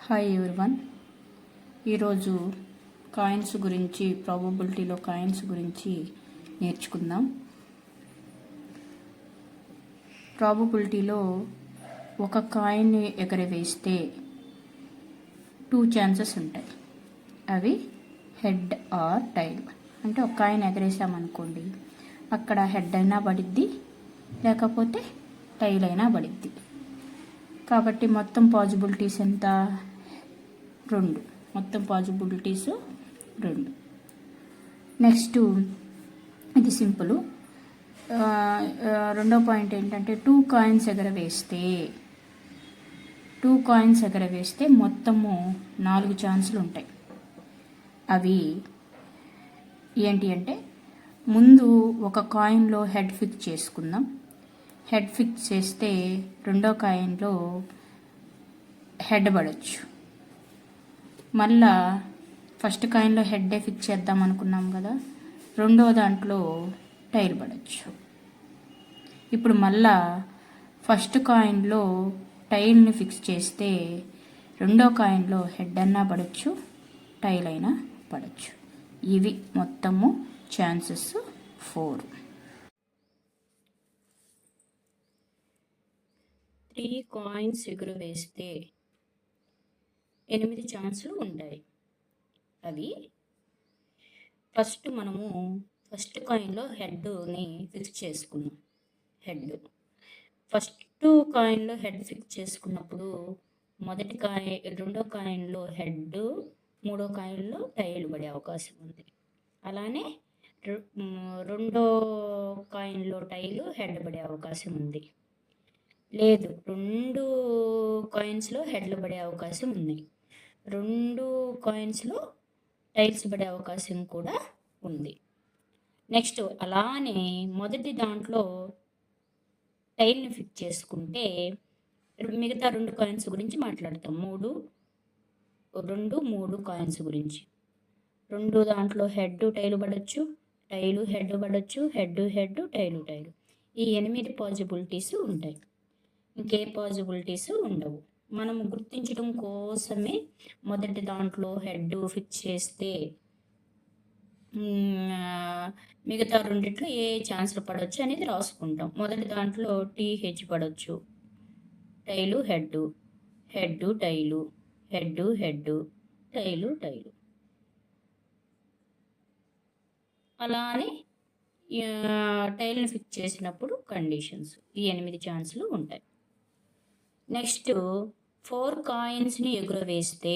Hi everyone. ఈరోజు coins గురించి, ప్రాబబిలిటీలో coins గురించి నేర్చుకుందాం. ప్రాబబిలిటీలో ఒక కాయిన్ని ఎగరవేస్తే 2 ఛాన్సెస్ ఉంటాయి. అవి హెడ్ ఆర్ టైల్. అంటే ఒక కాయిన్ ఎగరేసామనుకోండి, అక్కడ హెడ్ అయినా పడిద్ది, లేకపోతే టైల్ అయినా పడిద్ది. కాబట్టి మొత్తం పాజిబిలిటీస్ ఎంత? 2. మొత్తం పాజిబిలిటీస్ 2. నెక్స్ట్ ఇది సింపుల్. రెండో పాయింట్ ఏంటంటే 2 కాయిన్స్ ఎగరవేస్తే మొత్తము 4 ఛాన్సులు ఉంటాయి. అవి ఏంటి అంటే, ముందు ఒక కాయిన్లో హెడ్ ఫిక్స్ చేసుకుందాం. హెడ్ ఫిక్స్ చేస్తే రెండో కాయిన్లో హెడ్ పడవచ్చు. మళ్ళా ఫస్ట్ కాయిన్లో హెడ్డే ఫిక్స్ చేద్దాం అనుకున్నాం కదా, రెండో దాంట్లో టైల్ పడవచ్చు. ఇప్పుడు మళ్ళా ఫస్ట్ కాయిన్లో టైల్ని ఫిక్స్ చేస్తే రెండో కాయిన్లో హెడ్ అన్నా పడవచ్చు, టైల్ అయినా పడవచ్చు. ఇవి మొత్తము ఛాన్సెస్ 4. 3 కాయిన్స్ ఎగురవేస్తే 8 ఛాన్సులు ఉంటాయి. అవి ఫస్ట్ కాయిన్లో హెడ్ని ఫిక్స్ చేసుకున్నాం. ఫస్ట్ కాయిన్లో హెడ్ ఫిక్స్ చేసుకున్నప్పుడు రెండో కాయిన్లో హెడ్, మూడో కాయిన్లో టైల్ పడే అవకాశం ఉంది. అలానే రెండో కాయిన్లో టైలు, హెడ్ పడే అవకాశం ఉంది. లేదు, 2 కాయిన్స్లో హెడ్లు పడే అవకాశం ఉన్నాయి. 2 కాయిన్స్లో టైల్స్ పడే అవకాశం కూడా ఉంది. నెక్స్ట్ అలానే మొదటి దాంట్లో టైల్ని ఫిక్స్ చేసుకుంటే మిగతా 2 కాయిన్స్ గురించి మాట్లాడతాం. 3 కాయిన్స్ గురించి. 2 దాంట్లో హెడ్, టైలు పడవచ్చు, టైలు, హెడ్ పడవచ్చు, హెడ్, టైలు. ఈ 8 పాజిబిలిటీస్ ఉంటాయి. ఇంకే పాజిబిలిటీస్ ఉండవు. మనం గుర్తించడం కోసమే మొదటి దాంట్లో హెడ్ ఫిక్స్ చేస్తే మిగతా రెండిట్లో ఏ ఛాన్స్లు పడవచ్చు అనేది రాసుకుంటాం. మొదటి దాంట్లో టీహెచ్ పడవచ్చు, టైలు, హెడ్, టైలు, హెడ్, టైలు. అలానే టైల్ని ఫిక్స్ చేసినప్పుడు కండిషన్స్ ఈ 8 ఛాన్సులు ఉంటాయి. నెక్స్ట్ 4 కాయిన్స్ని ఎగురవేస్తే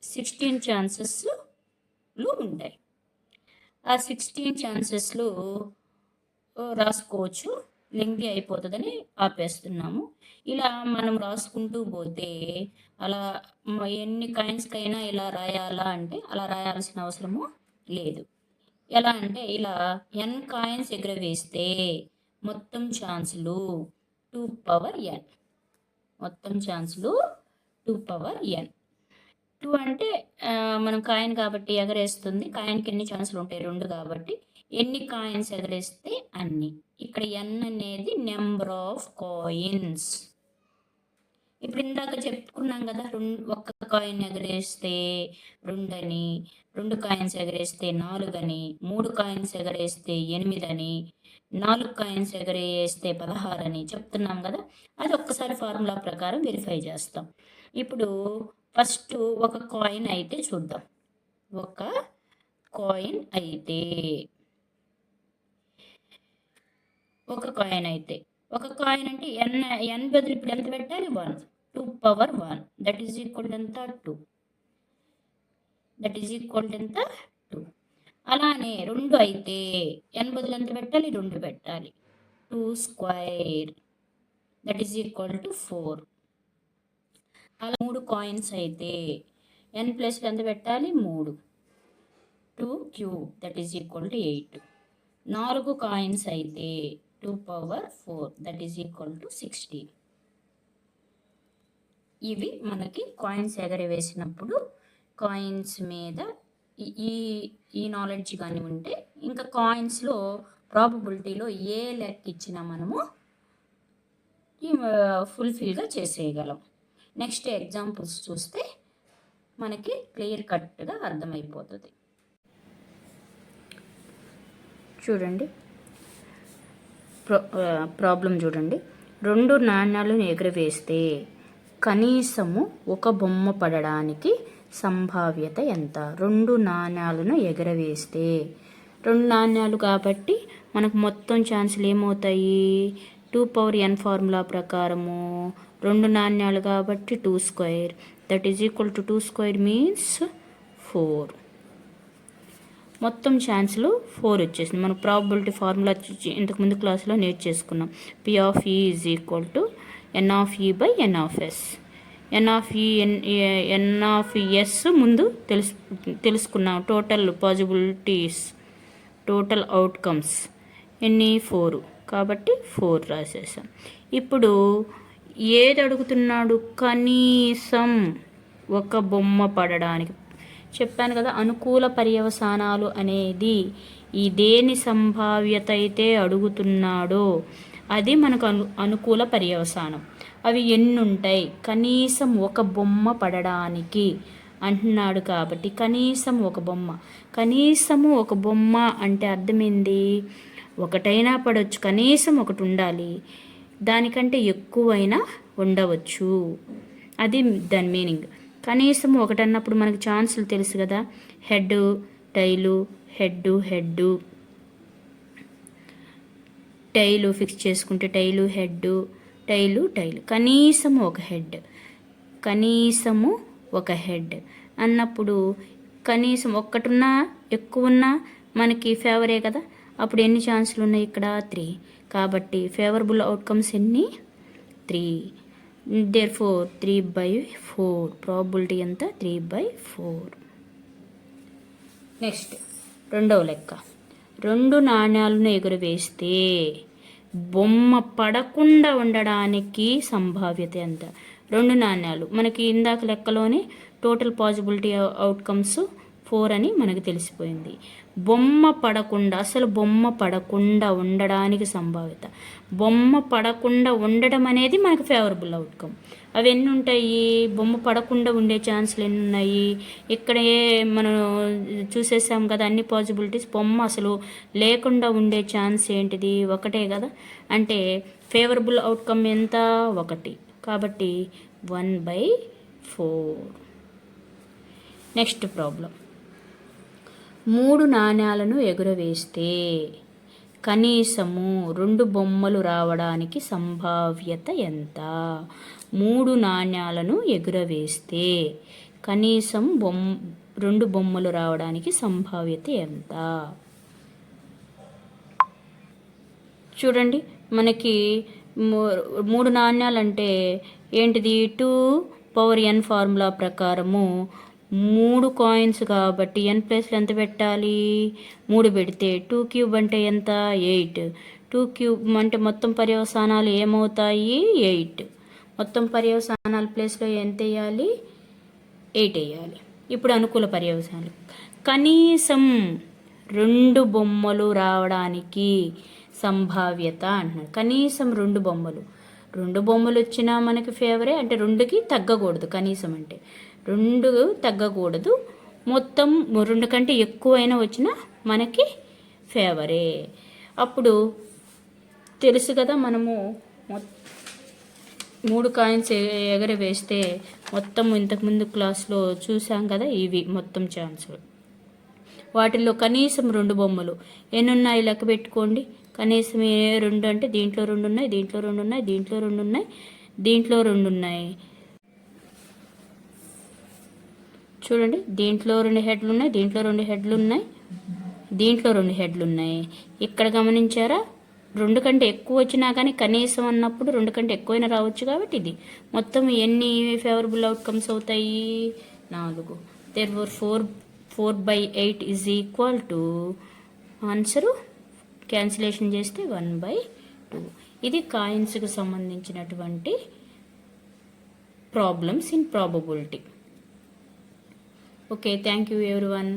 16 ఛాన్సెస్లు ఉంటాయి. ఆ 16 ఛాన్సెస్లు రాసుకోవచ్చు. లెంగ్తీ అయిపోతుందని ఆపేస్తున్నాము. ఇలా మనం రాసుకుంటూ పోతే అలా ఎన్ని కాయిన్స్కైనా ఇలా రాయాలా అంటే అలా రాయాల్సిన అవసరము లేదు. ఎలా అంటే, ఇలా n కాయిన్స్ ఎగురవేస్తే మొత్తం ఛాన్సులు 2n. మొత్తం ఛాన్సులు 2n. 2 అంటే మనం కాయిన్ కాబట్టి ఎగరేస్తుంది. కాయిన్కి ఎన్ని ఛాన్సులు ఉంటాయి? 2 కాబట్టి ఎన్ని కాయిన్స్ ఎగరేస్తే అన్ని. ఇక్కడ n అనేది నెంబర్ ఆఫ్ కాయిన్స్. ఇప్పుడు ఇందాక చెప్పుకున్నాం కదా, ఒక్క కాయిన్ ఎగరేస్తే 2 అని, 2 కాయిన్స్ ఎగరేస్తే 4 అని, 3 కాయిన్స్ ఎగరేస్తే 8 అని, 4 కాయిన్స్ ఎగరేస్తే 16 అని చెప్తున్నాం కదా. అది ఒక్కసారి ఫార్ములా ప్రకారం వెరిఫై చేస్తాం. ఇప్పుడు ఫస్ట్ ఒక కాయిన్ అయితే చూద్దాం. ఒక కాయిన్ అయితే ఒక కాయిన్ అంటే n బదులు ఇప్పుడు ఎంత పెట్టాలి? 1. 2 దట్ ఈజ్ ఈక్వల్ ఎంత? 2. ఎంత? 2. అలానే 2 అయితే n బదులు ఎంత పెట్టాలి? 2 పెట్టాలి. 2 square that is equal to 4. అలా 3 కాయిన్స్ అయితే n ప్లస్ ఎంత పెట్టాలి? 3. 2 cube that is equal to 8. 4 coins అయితే 2 దట్ ఈజ్ ఈక్వల్ టు 16. ఇవి మనకి కాయిన్స్ ఎగరవేసినప్పుడు కాయిన్స్ మీద ఈ నాలెడ్జ్ కానీ ఉంటే ఇంకా కాయిన్స్లో ప్రాబబిలిటీలో ఏ లెక్క ఇచ్చినా మనము ఫుల్ఫిల్గా చేసేయగలం. నెక్స్ట్ ఎగ్జాంపుల్స్ చూస్తే మనకి క్లియర్ కట్గా అర్థమైపోతుంది. చూడండి, ప్రాబ్లం చూడండి. 2 నాణ్యాలను ఎగురవేస్తే కనీసము ఒక బొమ్మ పడడానికి సంభావ్యత ఎంత? 2 నాణ్యాలను ఎగరవేస్తే, 2 నాణ్యాలు కాబట్టి మనకు మొత్తం ఛాన్సులు ఏమవుతాయి? 2n ఫార్ములా ప్రకారము 2 నాణ్యాలు కాబట్టి 2 square, that is equal to 2 square means 4. మొత్తం ఛాన్సులు 4 వచ్చేసింది. మనం ప్రాబబిలిటీ ఫార్ములా ఇంతకుముందు క్లాస్లో నేర్చేసుకున్నాం. P of E is equal to N of E by N of S. N of S ముందు తెలుసుకున్నాం. టోటల్ పాజిబిలిటీస్, టోటల్ అవుట్కమ్స్ ఎన్ని? 4, కాబట్టి 4 రాసేసాం. ఇప్పుడు ఏది అడుగుతున్నాడు? కనీసం ఒక బొమ్మ పడడానికి. చెప్పాను కదా, అనుకూల పర్యవసానాలు అనేది ఈ దేని సంభావ్యత అయితే అడుగుతున్నాడో అది మనకు అనుకూల పర్యవసానం. అవి ఎన్ని ఉంటాయి? కనీసం ఒక బొమ్మ పడడానికి అంటున్నాడు కాబట్టి కనీసం ఒక బొమ్మ. కనీసము ఒక బొమ్మ అంటే అర్థమైంది, ఒకటైనా పడవచ్చు, కనీసం ఒకటి ఉండాలి, దానికంటే ఎక్కువైనా ఉండవచ్చు. అది దాని మీనింగ్. కనీసం ఒకటి అన్నప్పుడు మనకి ఛాన్సులు తెలుసు కదా, హెడ్ టైలు, హెడ్ టైలు ఫిక్స్ చేసుకుంటే టైలు హెడ్, టైలు కనీసము ఒక హెడ్ అన్నప్పుడు కనీసం ఒక్కటున్నా ఎక్కువ ఉన్నా మనకి ఫేవరే కదా. అప్పుడు ఎన్ని ఛాన్సులు ఉన్నాయి? ఇక్కడ 3. కాబట్టి ఫేవరబుల్ అవుట్కమ్స్ ఎన్ని? 3. therefore 3/4. ప్రాబబిలిటీ ఎంత? 3/4. నెక్స్ట్ రెండవ లెక్క. 2 నాణ్యాలను ఎగురవేస్తే బొమ్మ పడకుండా ఉండడానికి సంభావ్యత ఎంత? 2 నాణ్యాలు మనకి ఇందాక లెక్కలోనే టోటల్ పాజిబిలిటీ అవుట్కమ్స్ 4 అని మనకు తెలిసిపోయింది. అసలు బొమ్మ పడకుండా ఉండడానికి సంభావ్యత. బొమ్మ పడకుండా ఉండడం అనేది మనకు ఫేవరబుల్ అవుట్కమ్. అవి ఎన్ని ఉంటాయి? బొమ్మ పడకుండా ఉండే ఛాన్సులు ఎన్ని ఉన్నాయి? ఇక్కడే మనం చూసేసాం కదా అన్ని పాసిబిలిటీస్. బొమ్మ అసలు లేకుండా ఉండే ఛాన్స్ ఏంటిది? ఒకటే కదా. అంటే ఫేవరబుల్ అవుట్కమ్ ఎంత? 1. కాబట్టి 1/4. Next problem. 3 నాణ్యాలను ఎగురవేస్తే కనీసము 2 బొమ్మలు రావడానికి సంభావ్యత ఎంత? 3 నాణ్యాలను ఎగురవేస్తే కనీసం 2 బొమ్మలు రావడానికి సంభావ్యత ఎంత? చూడండి, మనకి 3 నాణ్యాలంటే ఏంటిది? 2n ఫార్ములా ప్రకారము 3 కాయిన్స్ కాబట్టి n ప్లేస్లో ఎంత పెట్టాలి? 3 పెడితే 2³ అంటే ఎంత? 8. 2³ అంటే మొత్తం పర్యవసానాలు ఏమవుతాయి? 8. మొత్తం పర్యవసానాల ప్లేస్లో ఎంత వేయాలి? 8 వేయాలి. ఇప్పుడు అనుకూల పర్యవసానాలు. కనీసం 2 బొమ్మలు రావడానికి సంభావ్యత అంటున్నాడు. కనీసం 2 బొమ్మలు. 2 బొమ్మలు వచ్చినా మనకి ఫేవరే, అంటే 2కి తగ్గకూడదు. కనీసం అంటే 2 తగ్గకూడదు. మొత్తం 2 కంటే ఎక్కువైనా వచ్చినా మనకి ఫేవరే. అప్పుడు తెలుసు కదా, మనము 3 కాయిన్స్ ఎగరవేస్తే మొత్తం ఇంతకుముందు క్లాస్లో చూసాం కదా, ఇవి మొత్తం ఛాన్సులు. వాటిల్లో కనీసం 2 బొమ్మలు ఎన్ని ఉన్నాయి లెక్క పెట్టుకోండి. కనీసం 2 అంటే దీంట్లో 2 ఉన్నాయి, దీంట్లో 2 ఉన్నాయి, దీంట్లో 2 ఉన్నాయి, దీంట్లో 2 ఉన్నాయి. చూడండి, దీంట్లో 2 హెడ్లు ఉన్నాయి, దీంట్లో 2 హెడ్లు ఉన్నాయి, దీంట్లో 2 హెడ్లు ఉన్నాయి. ఇక్కడ గమనించారా? 2 కంటే ఎక్కువ వచ్చినా కానీ కనీసం అన్నప్పుడు 2 కంటే ఎక్కువైనా రావచ్చు. కాబట్టి ఇది మొత్తం ఎన్ని ఫేవరబుల్ అవుట్కమ్స్ అవుతాయి? 4. therefore 4/8 is equal to answer cancellation చేస్తే 1/2. ఇది కాయిన్స్కి సంబంధించినటువంటి problems in probability. Okay, thank you everyone.